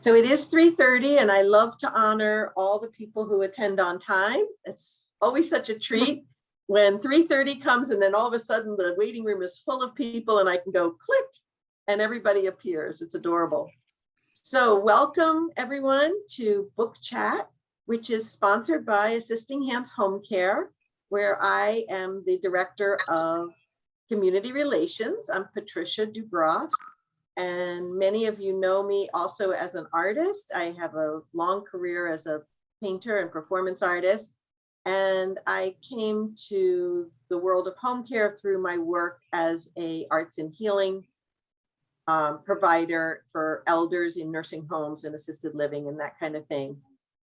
So it is 3:30, and I love to honor all the people who attend on time. It's always such a treat when 3:30 comes and then all of a sudden the waiting room is full of people and I can go click and everybody appears. It's adorable. So welcome everyone to Book Chat, which is sponsored by Assisting Hands Home Care, where I am the Director of Community Relations. I'm Patricia Dubroof. And many of you know me also as an artist. I have a long career as a painter and performance artist. And I came to the world of home care through my work as an arts and healing provider for elders in nursing homes and assisted living and that kind of thing.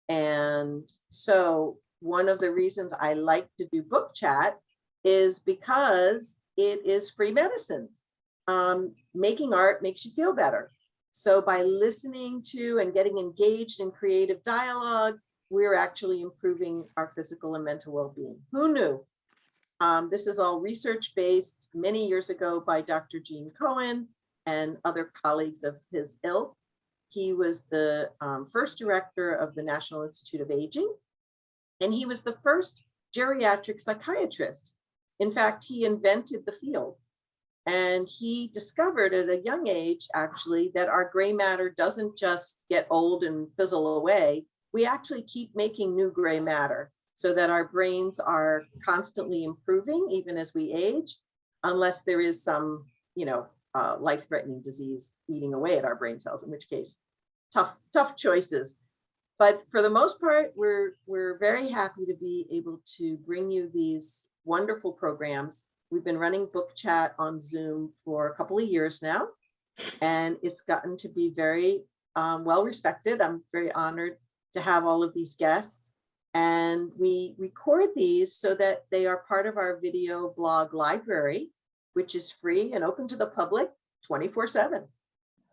And so one of the reasons I like to do Book Chat is because it is free medicine. Making art makes you feel better. So by listening to and getting engaged in creative dialogue, we're actually improving our physical and mental well-being. Who knew? This is all research-based many years ago by Dr. Gene Cohen and other colleagues of his ilk. He was the first director of the National Institute of Aging, and he was the first geriatric psychiatrist. In fact, he invented the field. And he discovered at a young age, actually, that our gray matter doesn't just get old and fizzle away. We actually keep making new gray matter so that our brains are constantly improving, even as we age, unless there is some, life-threatening disease eating away at our brain cells, in which case, tough choices. But for the most part, we're very happy to be able to bring you these wonderful programs. We've been running Book Chat on Zoom for a couple of years now, and it's gotten to be very well respected. I'm very honored to have all of these guests, and we record these so that they are part of our video blog library, which is free and open to the public 24/7.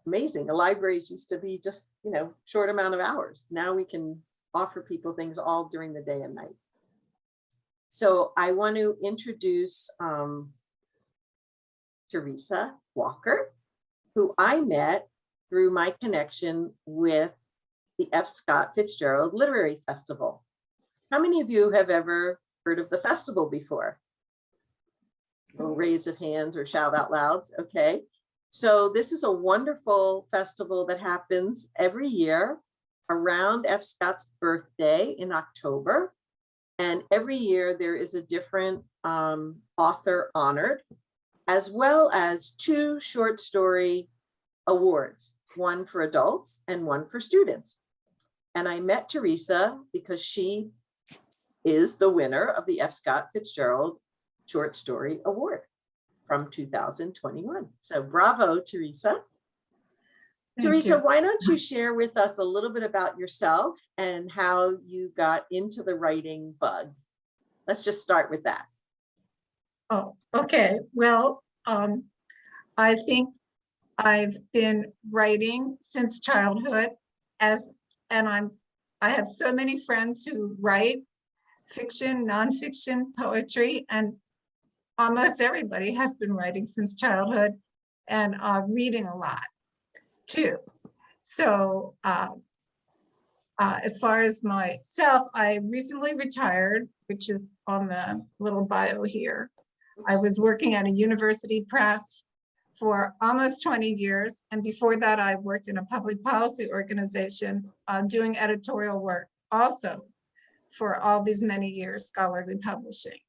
Amazing. The libraries used to be just, short amount of hours. Now we can offer people things all during the day and night. So I want to introduce Theresa Walker, who I met through my connection with the F. Scott Fitzgerald Literary Festival. How many of you have ever heard of the festival before? No raise of hands or shout out louds. Okay. So this is a wonderful festival that happens every year around F. Scott's birthday in October. And every year there is a different author honored, as well as 2 short story awards, one for adults and one for students. And I met Theresa because she is the winner of the F. Scott Fitzgerald Short Story Award from 2021. So bravo, Theresa. Theresa, why don't you share with us a little bit about yourself and how you got into the writing bug? Let's just start with that. Oh, okay. Well, I think I've been writing since childhood, I have so many friends who write fiction, nonfiction, poetry, and almost everybody has been writing since childhood and reading a lot too. So as far as myself, I recently retired, which is on the little bio here. I was working at a university press for almost 20 years. And before that, I worked in a public policy organization doing editorial work also for all these many years, scholarly publishing.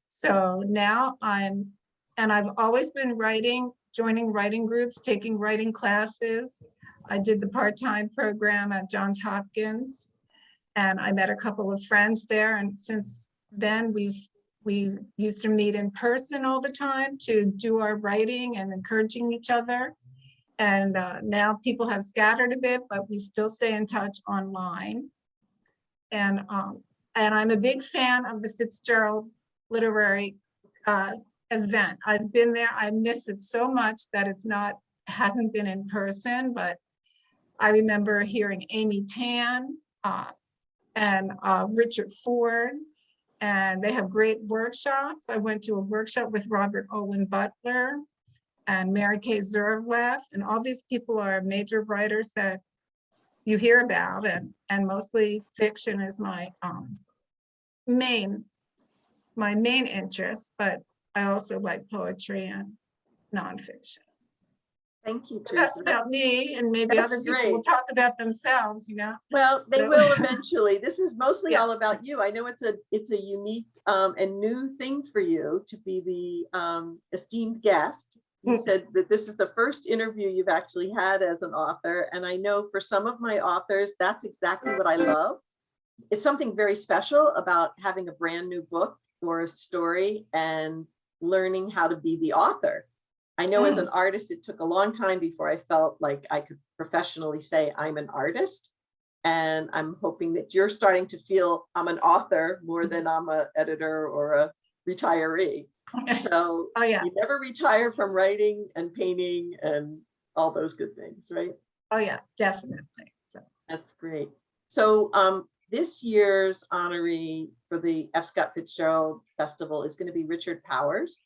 So now I've always been writing, joining writing groups, taking writing classes. I did the part-time program at Johns Hopkins, and I met a couple of friends there. And since then, we used to meet in person all the time to do our writing and encouraging each other. And now people have scattered a bit, but we still stay in touch online. And I'm a big fan of the Fitzgerald Literary event. I've been there. I miss it so much that hasn't been in person, but I remember hearing Amy Tan and Richard Ford, and they have great workshops. I went to a workshop with Robert Owen Butler and Mary Kay Zurleff, and all these people are major writers that you hear about, and mostly fiction is my main interest, but I also like poetry and nonfiction. Thank you, So that's Theresa. about me, and maybe That's other people will great. talk about themselves, you know? Well, they So- will eventually. This is mostly Yeah. all about you. I know it's a unique and new thing for you to be the esteemed guest. You said that this is the first interview you've actually had as an author. And I know for some of my authors, that's exactly what I love. It's something very special about having a brand new book or a story and learning how to be the author. I know as an artist, it took a long time before I felt like I could professionally say I'm an artist. And I'm hoping that you're starting to feel I'm an author more than I'm an editor or a retiree. So Oh, yeah. you never retire from writing and painting and all those good things, right? Oh, yeah, definitely. So That's great. So this year's honoree for the F. Scott Fitzgerald Festival is going to be Richard Powers.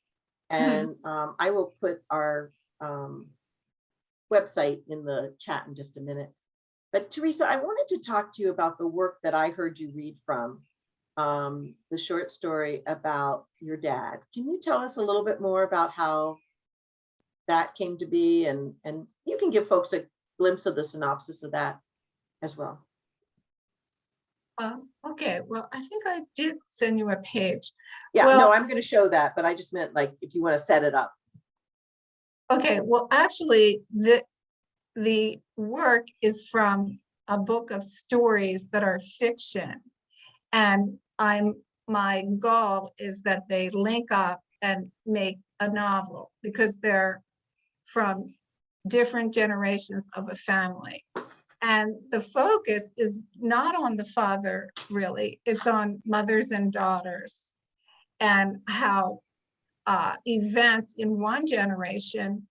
And I will put our website in the chat in just a minute. But Theresa, I wanted to talk to you about the work that I heard you read from, the short story about your dad. Can you tell us a little bit more about how that came to be? And you can give folks a glimpse of the synopsis of that as well. okay, well, I think I did send you a page. Yeah, Well, no, I'm going to show that, but I just meant like if you want to set it up. okay, well, actually, the work is from a book of stories that are fiction. And my goal is that they link up and make a novel because they're from different generations of a family. And the focus is not on the father, really, it's on mothers and daughters and how events in one generation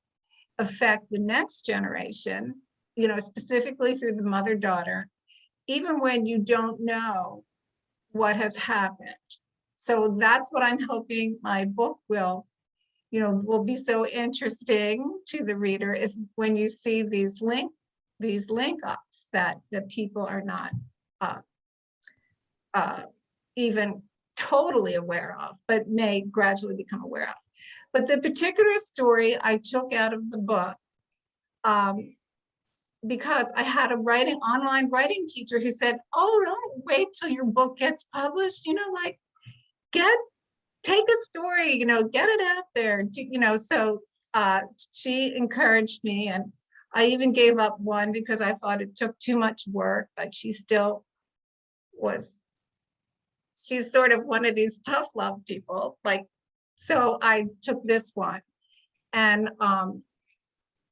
affect the next generation, you know, specifically through the mother-daughter, even when you don't know what has happened. So that's what I'm hoping my book will be so interesting to the reader if when you see these link ups that people are not even totally aware of, but may gradually become aware of. But the particular story I took out of the book because I had a online writing teacher who said, "Oh, don't wait till your book gets published. You know, like take a story. You know, get it out there. You know." So she encouraged me, and I even gave up one because I thought it took too much work. But she still was. She's sort of one of these tough love people. Like, so I took this one, and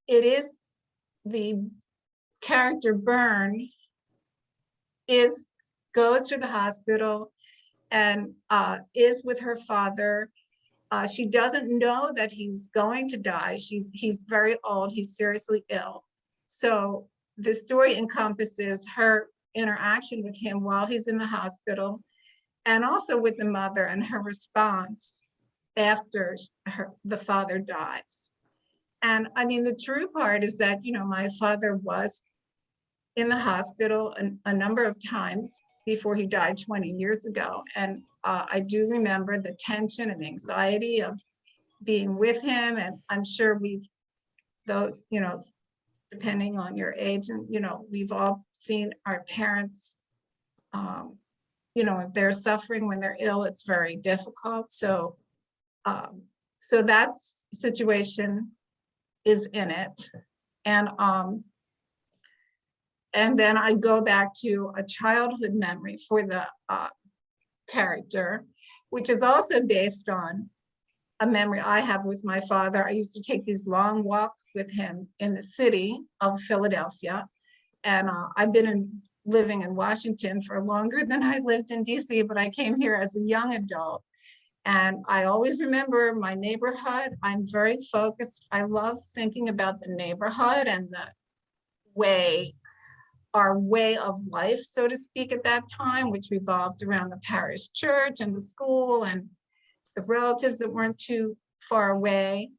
it is the character Byrne goes to the hospital and is with her father. She doesn't know that he's going to die. He's very old. He's seriously ill. So the story encompasses her interaction with him while he's in the hospital, and also with the mother and her response after the father dies. And I mean, the true part is that, you know, my father was in the hospital a number of times before he died 20 years ago. And I do remember the tension and anxiety of being with him. And I'm sure you know, depending on your age, and, you know, we've all seen our parents, you know, if they're suffering when they're ill, it's very difficult. So, so that situation is in it. And then I go back to a childhood memory for the character, which is also based on a memory I have with my father. I used to take these long walks with him in the city of Philadelphia. And I've been living in Washington for longer than I lived in DC, but I came here as a young adult. And I always remember my neighborhood. I'm very focused. I love thinking about the neighborhood and our way of life, so to speak, at that time, which revolved around the parish church and the school and the relatives that weren't too far away.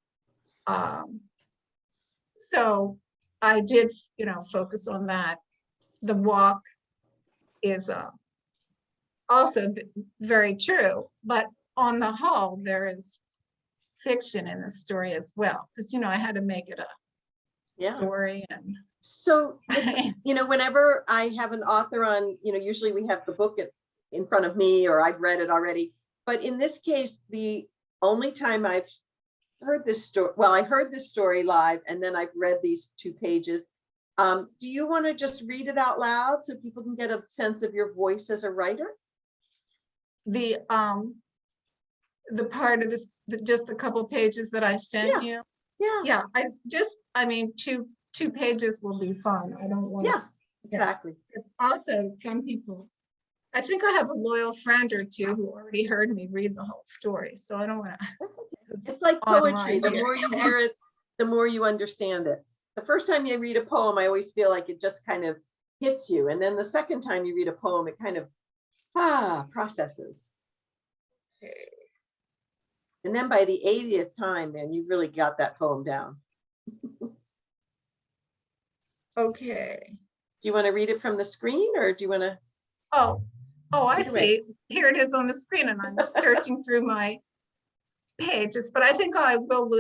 So I did, you know, focus on that the walk is also very true, but on the whole, there is fiction in the story as well, because I had to make it a Yeah. story. And So it's, whenever I have an author on, usually we have the book in front of me, or I've read it already. But in this case, the only time I've heard this story, well, I heard this story live, and then I've read these 2 pages. Do you want to just read it out loud so people can get a sense of your voice as a writer? the part of this, just a couple pages that I sent you. Yeah. Yeah, I mean, two pages will be fine. I don't want. Yeah, exactly. Also, some people, I think I have a loyal friend or two who already heard me read the whole story, so I don't want to. That's okay. It's like poetry. The more you hear it, the more you understand it. The first time you read a poem, I always feel like it just kind of hits you. And then the second time you read a poem, it kind of processes. And then by the 80th time, man, you really got that poem down. Okay. Do you want to read it from the screen, or do you want to? Oh, I Either way. see. Here it is on the screen, and I'm searching through my pages, but I think I will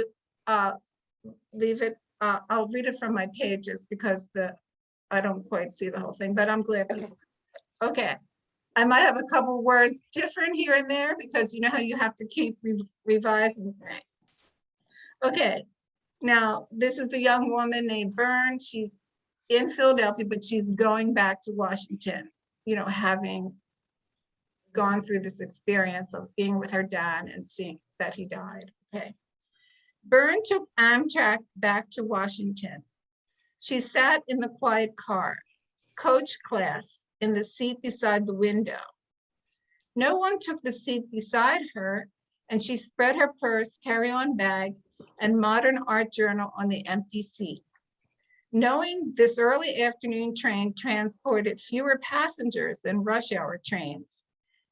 leave it. I'll read it from my pages because I don't quite see the whole thing, but I'm glad people. Okay. I might have a couple words different here and there because you know how you have to keep revising things. Okay. Now, this is the young woman named Byrne. She's in Philadelphia, but she's going back to Washington, having gone through this experience of being with her dad and seeing that he died. Okay. Byrne took Amtrak back to Washington. She sat in the quiet car, coach class, in the seat beside the window. No one took the seat beside her, and she spread her purse, carry-on bag, and modern art journal on the empty seat. Knowing this early afternoon train transported fewer passengers than rush hour trains,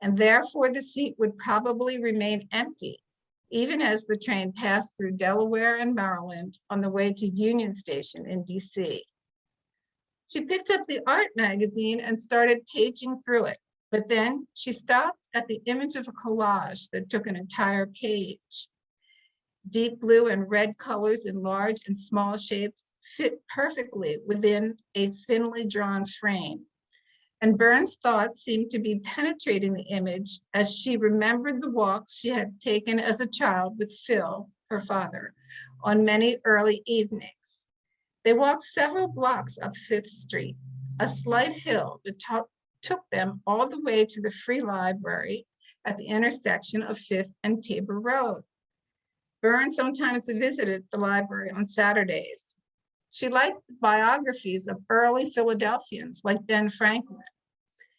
and therefore the seat would probably remain empty, even as the train passed through Delaware and Maryland on the way to Union Station in DC. She picked up the art magazine and started paging through it, but then she stopped at the image of a collage that took an entire page. Deep blue and red colors in large and small shapes fit perfectly within a thinly drawn frame. And Byrne's thoughts seemed to be penetrating the image as she remembered the walks she had taken as a child with Phil, her father, on many early evenings. They walked several blocks up 5th Street, a slight hill that took them all the way to the Free Library at the intersection of 5th and Tabor Road. Byrne sometimes visited the library on Saturdays. She liked biographies of early Philadelphians like Ben Franklin.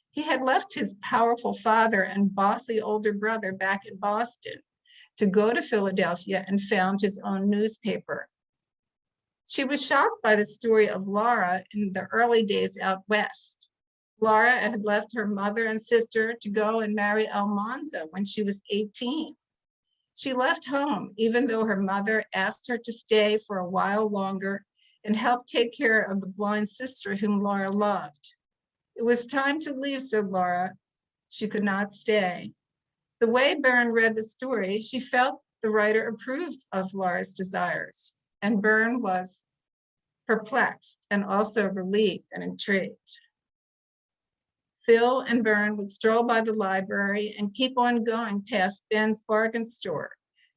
He had left his powerful father and bossy older brother back in Boston to go to Philadelphia and found his own newspaper. She was shocked by the story of Laura in the early days out west. Laura had left her mother and sister to go and marry Almanza when she was 18. She left home, even though her mother asked her to stay for a while longer and help take care of the blind sister whom Laura loved. It was time to leave, said Laura. She could not stay. The way Byrne read the story, she felt the writer approved of Laura's desires, and Byrne was perplexed and also relieved and intrigued. Phil and Byrne would stroll by the library and keep on going past Ben's bargain store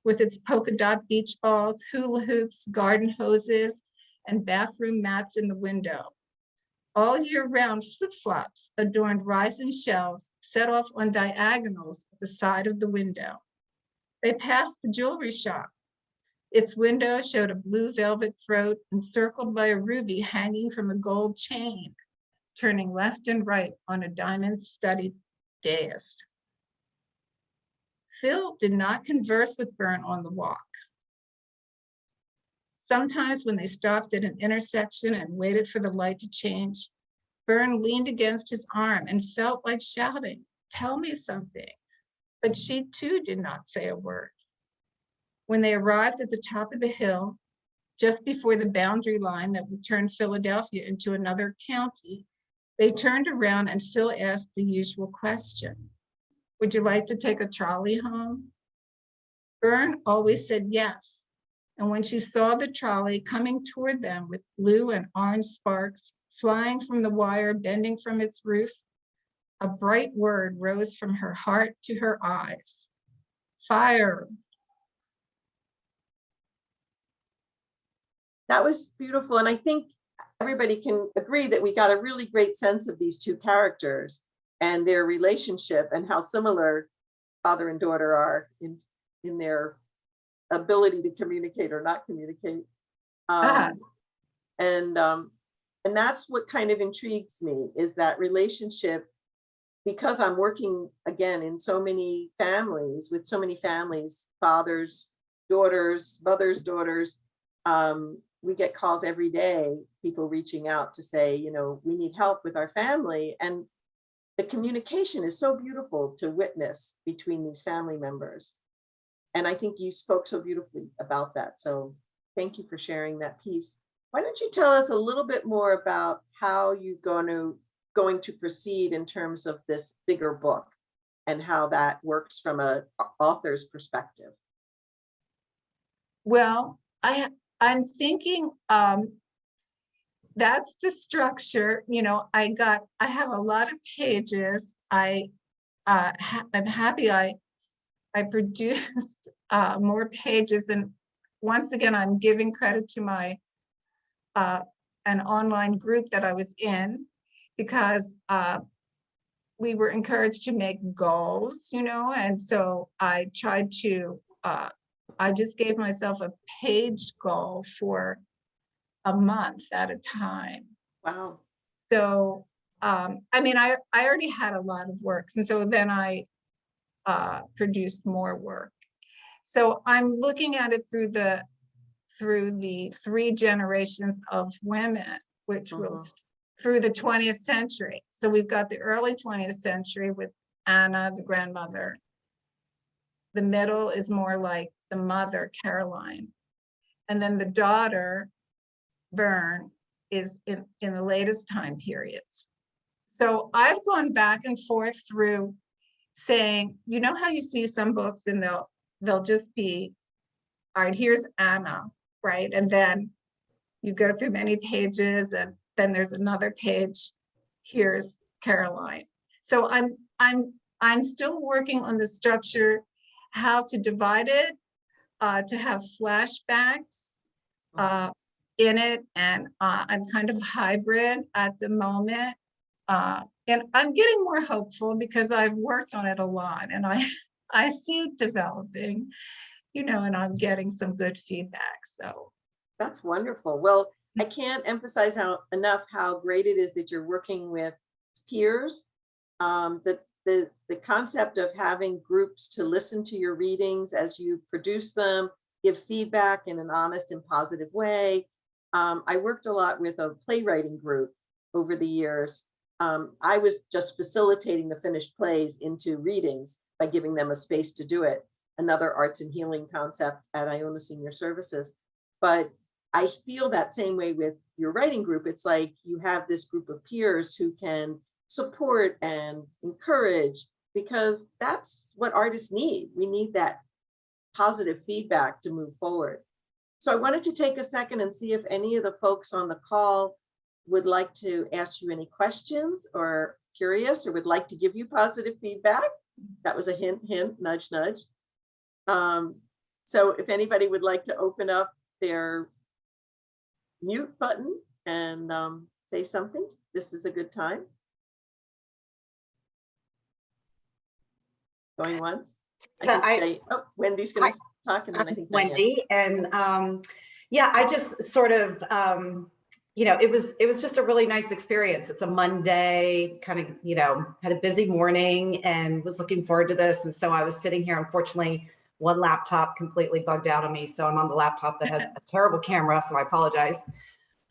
with its polka dot beach balls, hula hoops, garden hoses, and bathroom mats in the window. All year round flip-flops adorned rising shelves set off on diagonals at the side of the window. They passed the jewelry shop. Its window showed a blue velvet throat encircled by a ruby hanging from a gold chain, turning left and right on a diamond-studded dais. Phil did not converse with Byrne on the walk. Sometimes when they stopped at an intersection and waited for the light to change, Byrne leaned against his arm and felt like shouting, "Tell me something." But she too did not say a word. When they arrived at the top of the hill, just before the boundary line that would turn Philadelphia into another county, They turned around and Phil asked the usual question. Would you like to take a trolley home? Vern always said yes. And when she saw the trolley coming toward them with blue and orange sparks flying from the wire bending from its roof, a bright word rose from her heart to her eyes. Fire. That was beautiful. And I think everybody can agree that we got a really great sense of these two characters and their relationship and how similar father and daughter are in their ability to communicate or not communicate. Ah, And that's what kind of intrigues me, is that relationship, because I'm working again in so many families, with so many families, fathers, daughters, mothers, daughters. We get calls every day, people reaching out to say, you know, we need help with our family. And the communication is so beautiful to witness between these family members. And I think you spoke so beautifully about that. So thank you for sharing that piece. Why don't you tell us a little bit more about how you're going to proceed in terms of this bigger book and how that works from an author's perspective? well, I'm thinking that's the structure. You know, I have a lot of pages. I'm happy I produced more pages, and once again, I'm giving credit to my an online group that I was in, because we were encouraged to make goals, you know, and so I tried to, I just gave myself a page goal for a month at a time. Wow. So, I mean, I already had a lot of works, and so then I produced more work. So I'm looking at it through the three generations of women, which will through the 20th century. So we've got the early 20th century with Anna, the grandmother. The middle is more like the mother, Caroline. And then the daughter, Vern, is in the latest time periods. So I've gone back and forth through saying, you know how you see some books and they'll just be, all right, here's Anna, right? And then you go through many pages and then there's another page, here's Caroline. So I'm still working on the structure, how to divide it, to have flashbacks in it, and I'm kind of hybrid at the moment. And I'm getting more hopeful because I've worked on it a lot, and I see it developing, you know, and I'm getting some good feedback. So that's wonderful. Well, I can't emphasize enough how great it is that you're working with peers. The concept of having groups to listen to your readings as you produce them, give feedback in an honest and positive way. I worked a lot with a playwriting group over the years. I was just facilitating the finished plays into readings by giving them a space to do it. Another arts and healing concept at Iona Senior Services. But I feel that same way with your writing group. It's like you have this group of peers who can support and encourage, because that's what artists need. We need that positive feedback to move forward. So I wanted to take a second and see if any of the folks on the call would like to ask you any questions, or curious, or would like to give you positive feedback. That was a hint, nudge, nudge. So if anybody would like to open up their mute button and say something, this is a good time. Going once. So Wendy's going to talk, and then I think Wendy, and yeah, I just sort of, you know, it was just a really nice experience. It's a Monday, kind of, you know, had a busy morning and was looking forward to this. And so I was sitting here, unfortunately, one laptop completely bugged out on me. So I'm on the laptop that has a terrible camera, so I apologize.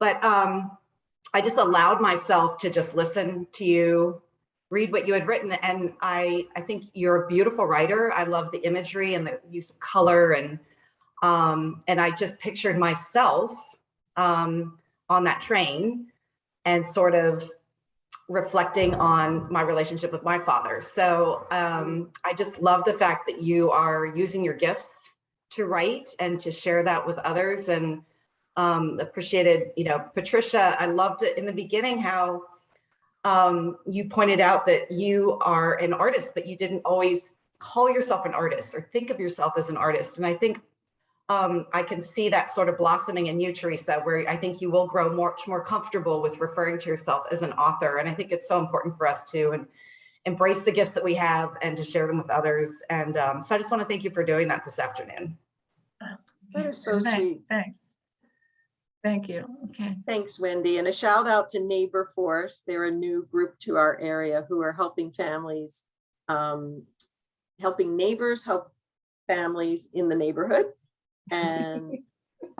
But I just allowed myself to just listen to you, read what you had written. And I think you're a beautiful writer. I love the imagery and the use of color. And I just pictured myself on that train and sort of reflecting on my relationship with my father. So I just love the fact that you are using your gifts to write and to share that with others. And appreciated, Patricia, I loved it in the beginning how you pointed out that you are an artist, but you didn't always call yourself an artist or think of yourself as an artist. And I think I can see that sort of blossoming in you, Theresa, where I think you will grow much more comfortable with referring to yourself as an author. And I think it's so important for us to embrace the gifts that we have and to share them with others. And so I just want to thank you for doing that this afternoon. That is so sweet. Thanks. Thank you. Okay. Thanks, Wendy. And a shout out to Neighbor Force. They're a new group to our area who are helping families, helping neighbors help families in the neighborhood. And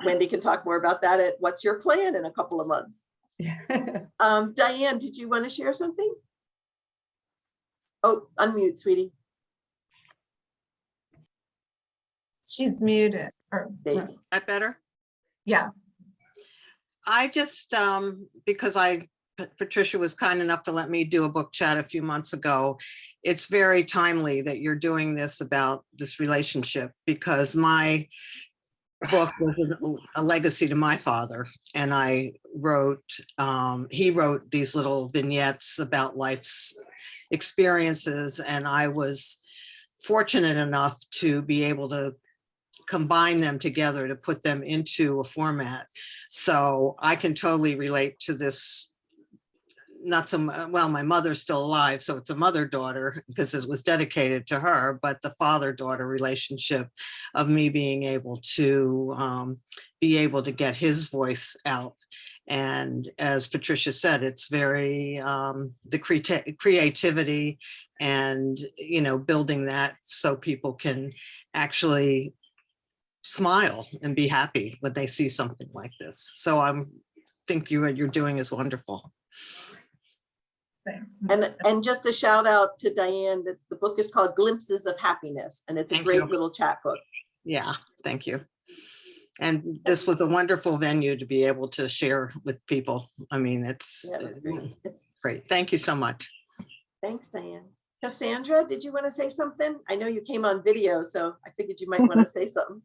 Wendy can talk more about that at What's Your Plan in a couple of months. Diane, did you want to share something? Oh, unmute, sweetie. She's muted. Dave. That better? Yeah. I just, because Patricia was kind enough to let me do a book chat a few months ago, it's very timely that you're doing this about this relationship, because my book was a legacy to my father. And he wrote these little vignettes about life's experiences. And I was fortunate enough to be able to combine them together to put them into a format. So I can totally relate to this. Not so well, my mother's still alive, so it's a mother-daughter because it was dedicated to her, but the father-daughter relationship of me being able to get his voice out. And as Patricia said, it's very the creativity and building that so people can actually smile and be happy when they see something like this. So I think what you're doing is wonderful. Thanks. And just a shout out to Diane that the book is called Glimpses of Happiness, and it's a great little chat book. Yeah, thank you. And this was a wonderful venue to be able to share with people. I mean, it's great. Thank you so much. Thanks, Diane. Cassandra, did you want to say something? I know you came on video, so I figured you might want to say something.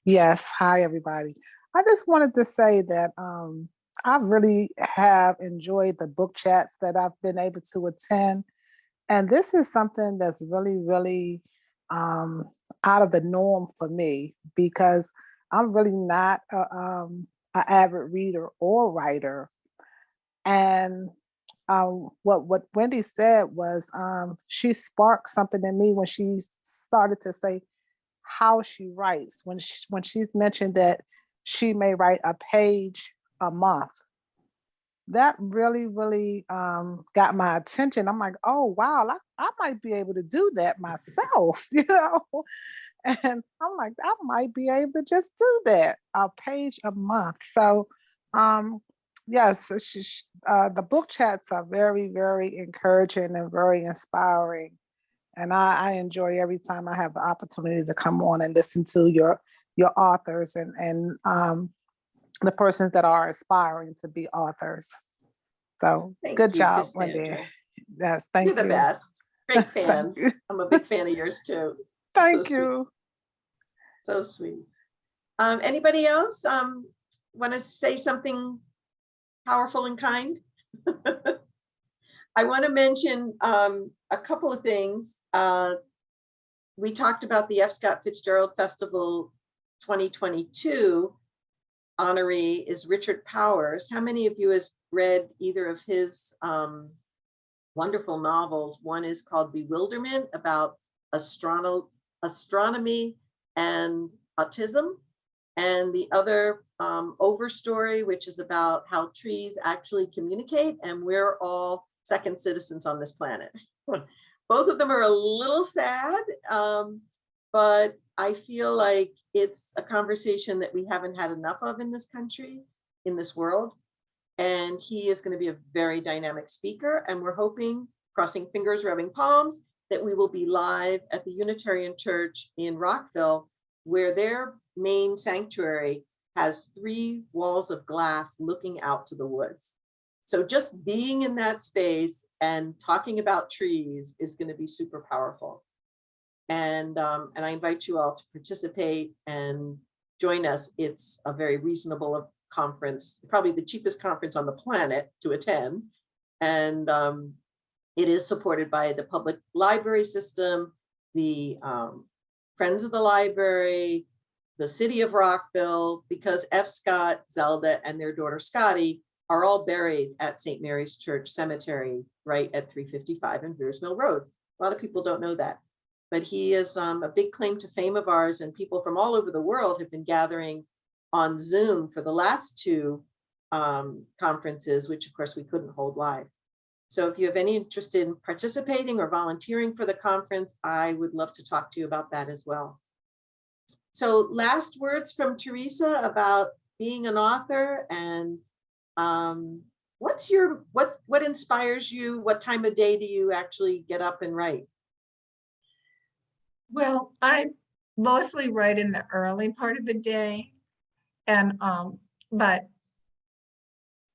Yes. Hi, everybody. I just wanted to say that I really have enjoyed the book chats that I've been able to attend. And this is something that's really, really out of the norm for me, because I'm really not an avid reader or writer. And what Wendy said was she sparked something in me when she started to say how she writes. When she's mentioned that she may write a page a month, that really, really got my attention. I'm like, oh wow, I might be able to do that myself, And I'm like, I might be able to just do that, a page a month. So yes, the book chats are very, very encouraging and very inspiring. And I enjoy every time I have the opportunity to come on and listen to your authors and the persons that are aspiring to be authors. So good job, Wendy. Yes, thank you. You're the best. Great fans. I'm a big fan of yours too. Thank you. So sweet. Anybody else want to say something powerful and kind? I want to mention a couple of things. We talked about the F. Scott Fitzgerald Festival 2022 honoree is Richard Powers. How many of you has read either of his wonderful novels? One is called Bewilderment, about astronomy and autism, and the other Overstory, which is about how trees actually communicate, and we're all second citizens on this planet. Both of them are a little sad, but I feel like it's a conversation that we haven't had enough of in this country, in this world. And he is going to be a very dynamic speaker. And we're hoping, crossing fingers, rubbing palms, that we will be live at the Unitarian Church in Rockville, where their main sanctuary has 3 walls of glass looking out to the woods. So just being in that space and talking about trees is going to be super powerful. And I invite you all to participate and join us. It's a very reasonable conference, probably the cheapest conference on the planet to attend. And it is supported by the public library system, the Friends of the Library, the City of Rockville, because F. Scott, Zelda, and their daughter Scotty are all buried at St. Mary's Church Cemetery, right at 355 and Veers Mill Road. A lot of people don't know that, but he is a big claim to fame of ours, and people from all over the world have been gathering on Zoom for the last two conferences, which of course we couldn't hold live. So if you have any interest in participating or volunteering for the conference, I would love to talk to you about that as well. So last words from Theresa about being an author, and what inspires you? What time of day do you actually get up and write? Well, I mostly write in the early part of the day, and but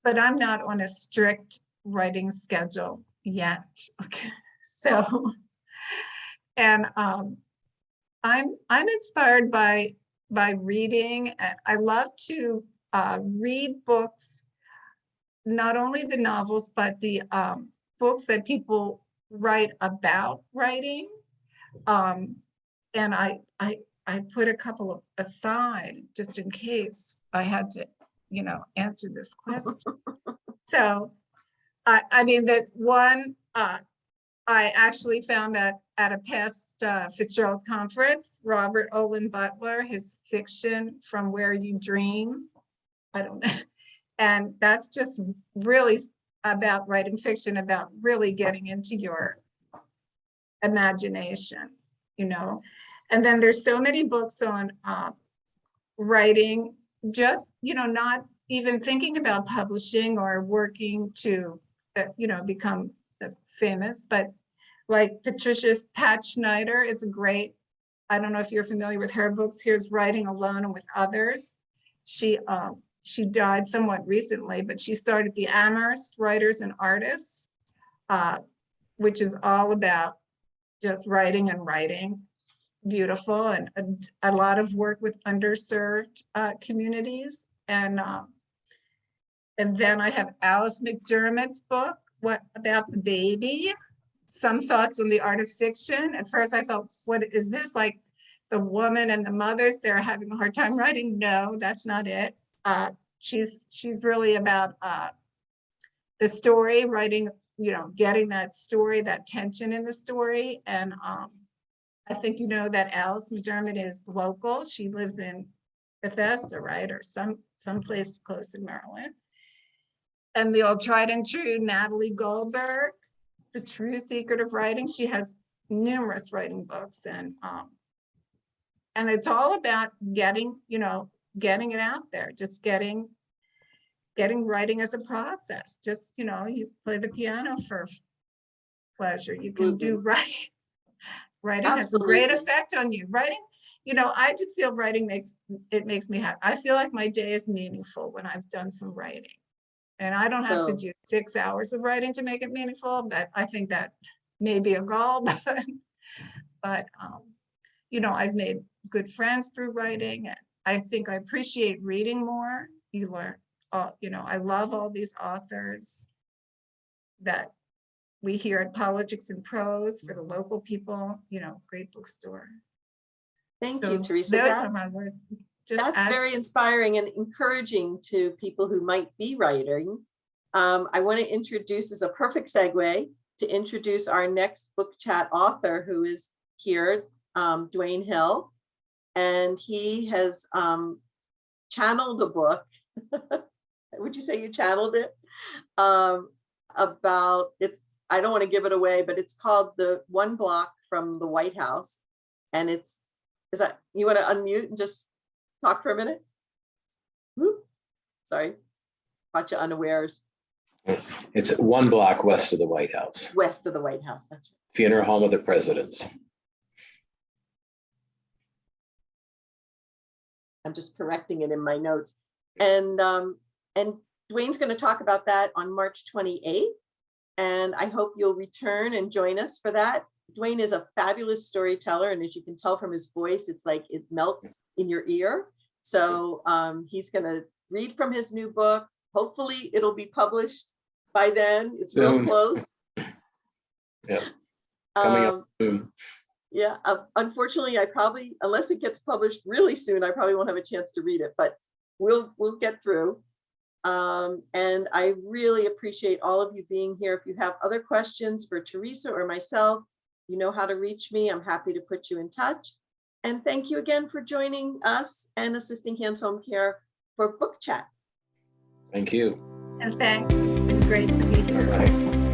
I'm not on a strict writing schedule yet. Okay, so and I'm inspired by reading. I love to read books, not only the novels, but the books that people write about writing. And I put a couple aside just in case I had to, answer this question. So, I mean, that one I actually found at a past Fitzgerald conference, Robert Olin Butler, his fiction From Where You Dream. I don't know. And that's just really about writing fiction, about really getting into your imagination, And then there's so many books on writing, just, not even thinking about publishing or working to, become famous, but like Pat Schneider is a great, I don't know if you're familiar with her books. Here's Writing Alone and with Others. She died somewhat recently, but she started the Amherst Writers and Artists, which is all about just writing and writing. Beautiful, and a lot of work with underserved communities. And then I have Alice McDermott's book, What About the Baby? Some Thoughts on the Art of Fiction. At first I thought, what is this, like the woman and the mothers, they're having a hard time writing? No, that's not it. She's really about the story, writing, getting that story, that tension in the story. And I think that Alice McDermott is local. She lives in Bethesda, right? Or some place close in Maryland. And the old tried and true Natalie Goldberg, The True Secret of Writing. She has numerous writing books, and it's all about getting it out there, just getting writing as a process. Just, you play the piano for pleasure. You can do writing has a great effect on you. Writing, I just feel writing makes me happy. I feel like my day is meaningful when I've done some writing. And I don't have to do 6 hours of writing to make it meaningful, but I think that may be a goal. But I've made good friends through writing. And I think I appreciate reading more. You learn, I love all these authors that we hear at Politics and Prose for the local people, great bookstore. Thank you, Theresa. Those are my words. That's very inspiring and encouraging to people who might be writing. I want to introduce, as a perfect segue, to introduce our next book chat author who is here, Dwayne Hill. And he has channeled a book. Would you say you channeled it? About, I don't want to give it away, but it's called The One Block from the White House. And is that, you want to unmute and just talk for a minute? Whoop. Sorry, caught you unawares. It's 1 block west of the White House. West of the White House, that's right. Funeral home of the presidents. I'm just correcting it in my notes. And Dwayne's going to talk about that on March 28th. And I hope you'll return and join us for that. Dwayne is a fabulous storyteller. And as you can tell from his voice, it's like it melts in your ear. So he's going to read from his new book. Hopefully it'll be published by then. It's real Soon. close. Yeah. Coming up soon. Yeah, unfortunately, I probably, unless it gets published really soon, I probably won't have a chance to read it, but we'll get through. And I really appreciate all of you being here. If you have other questions for Theresa or myself, you know how to reach me. I'm happy to put you in touch. And thank you again for joining us and Assisting Hands Home Care for Book Chat. Thank you. And thanks. It's been great to be All here. right.